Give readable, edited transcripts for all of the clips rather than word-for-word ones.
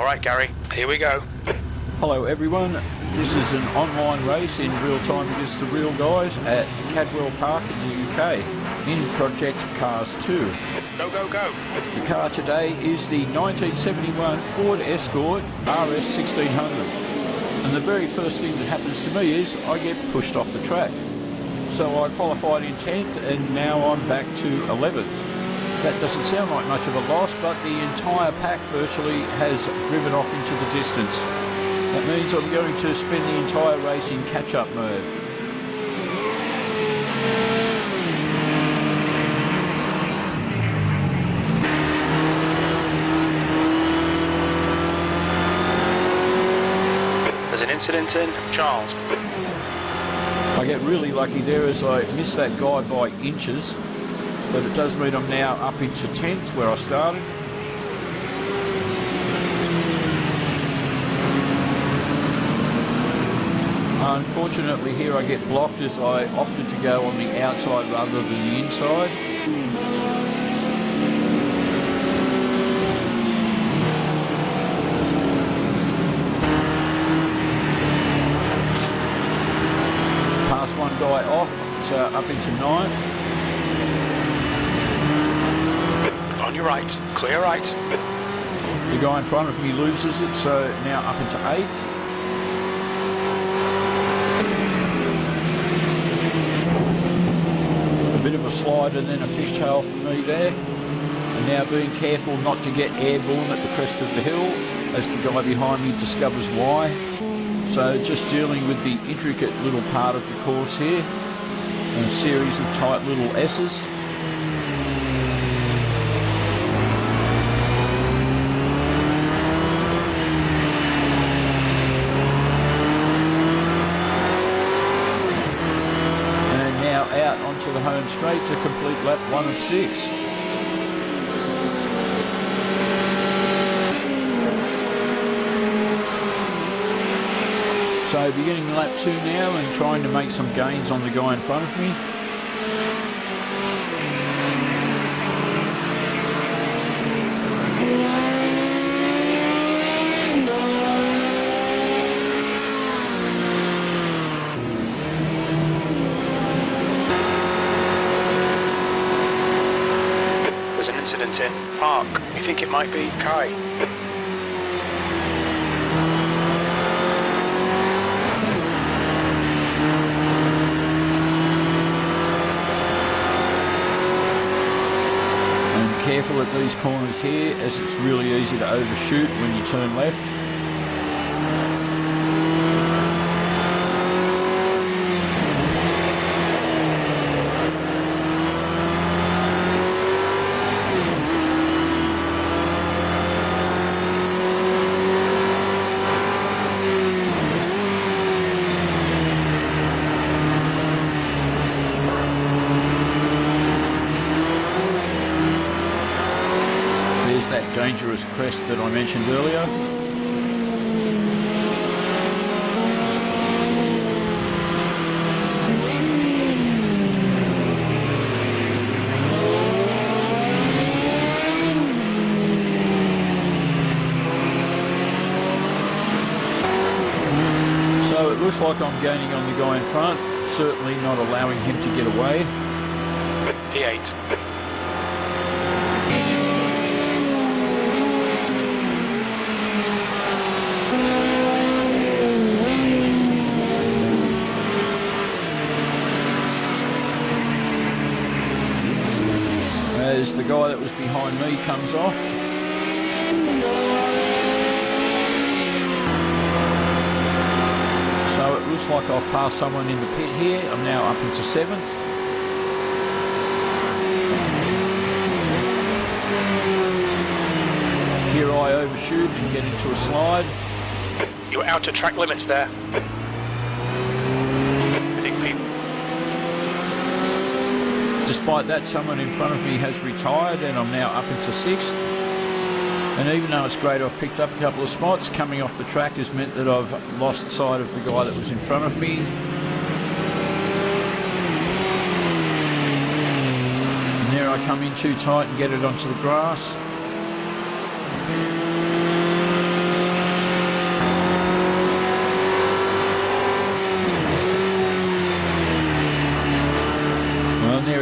Alright Gary, here we go. Hello everyone, this is an online race in real time against the real guys at Cadwell Park in the UK in Project Cars 2. Go, go, go. The car today is the 1971 Ford Escort RS1600, and the very first thing that happens to me is I get pushed off the track. So I qualified in 10th and now I'm back to 11th. That doesn't sound like much of a loss, but the entire pack virtually has driven off into the distance. That means I'm going to spend the entire race in catch-up mode. There's an incident in Charles. I get really lucky there as I miss that guy by inches, but it does mean I'm now up into 10th where I started. Unfortunately here I get blocked as I opted to go on the outside rather than the inside. Passed one guy off, so up into 9th. On your right, clear right. The guy in front of me loses it, so now up into 8th. Bit of a slide and then a fishtail for me there, and now being careful not to get airborne at the crest of the hill as the guy behind me discovers why. So just dealing with the intricate little part of the course here and a series of tight little S's. Out onto the home straight to complete lap 1 of 6. So beginning lap 2 now and trying to make some gains on the guy in front of me. There's an incident in Park. We think it might be Kai. And careful at these corners here as it's really easy to overshoot when you turn left. That dangerous crest that I mentioned earlier. So it looks like I'm gaining on the guy in front, certainly not allowing him to get away. P8. As the guy that was behind me comes off. So it looks like I've passed someone in the pit here. I'm now up into 7th. Here I overshoot and get into a slide. You're out to track limits there. Despite that, someone in front of me has retired and I'm now up into 6th. And even though it's great I've picked up a couple of spots, coming off the track has meant that I've lost sight of the guy that was in front of me. And there I come in too tight and get it onto the grass.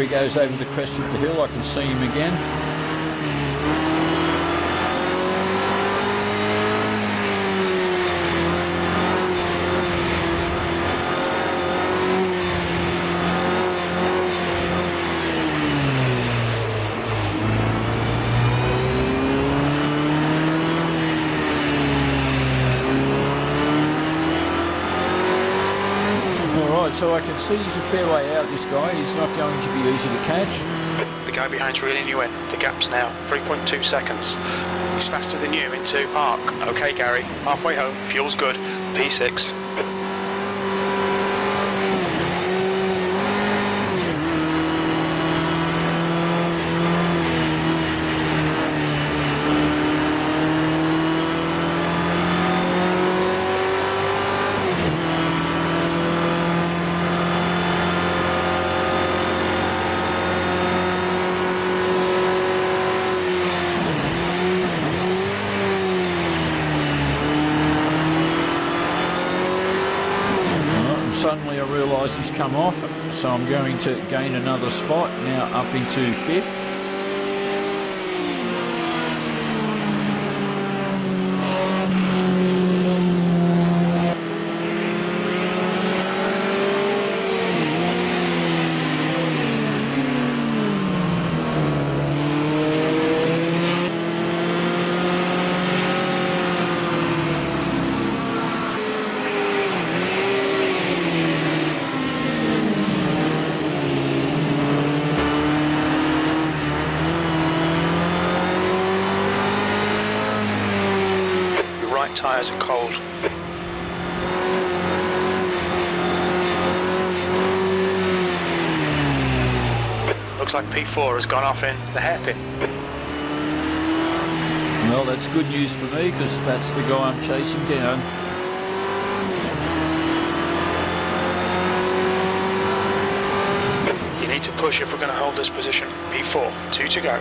There he goes over the crest of the hill. I can see him again. So I can see he's a fair way out, this guy. He's not going to be easy to catch. The guy behind's reeling you in. The gap's now 3.2 seconds. He's faster than you into park. Okay, Gary. Halfway home. Fuel's good. P6. Suddenly I realise he's come off, so I'm going to gain another spot, now up into 5th. Tyres are cold. Looks like P4 has gone off in the hairpin. Well, that's good news for me because that's the guy I'm chasing down. You need to push if we're going to hold this position. P4, 2 to go.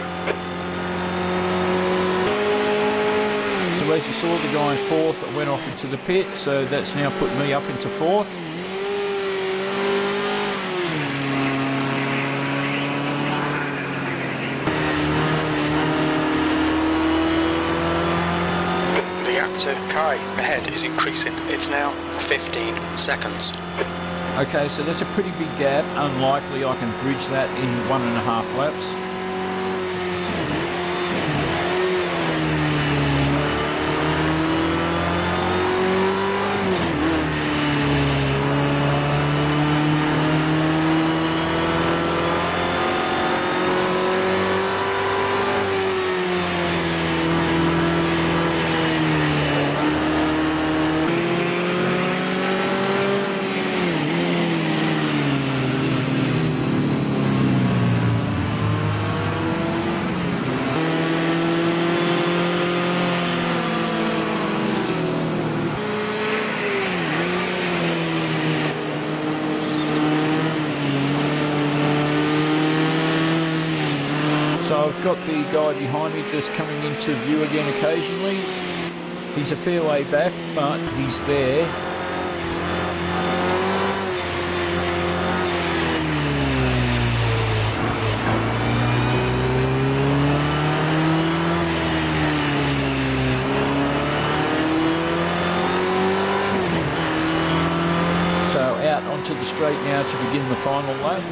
So as you saw, the guy in 4th went off into the pit, so that's now put me up into 4th. The gap to Kai ahead is increasing. It's now 15 seconds. Okay, so that's a pretty big gap. Unlikely I can bridge that in 1.5 laps. So I've got the guy behind me just coming into view again occasionally. He's a fair way back, but he's there. So out onto the straight now to begin the final lap.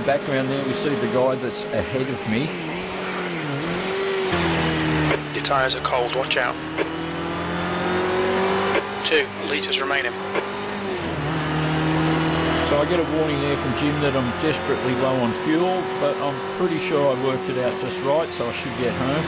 Background there we see the guy that's ahead of me. Your tyres are cold, watch out. 2 litres remaining. So I get a warning there from Jim that I'm desperately low on fuel, but I'm pretty sure I worked it out just right, so I should get home.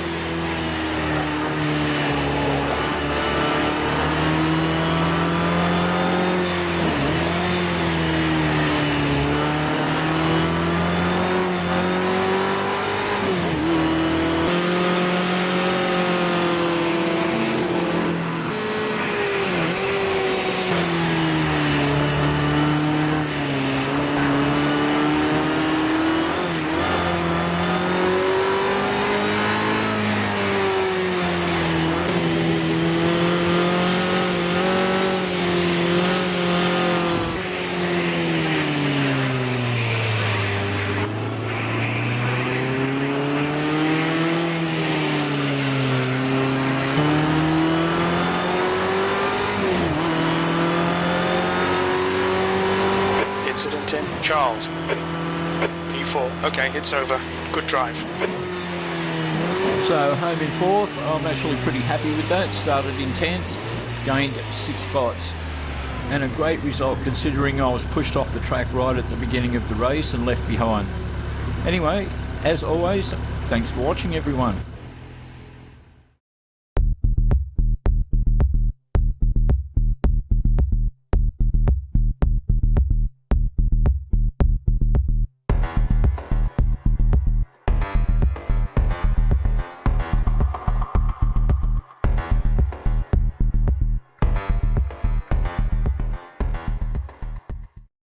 miles. P4. Okay, it's over. Good drive. So home in 4th, I'm actually pretty happy with that. Started in 10th, gained 6 spots. And a great result considering I was pushed off the track right at the beginning of the race and left behind. Anyway, as always, thanks for watching everyone.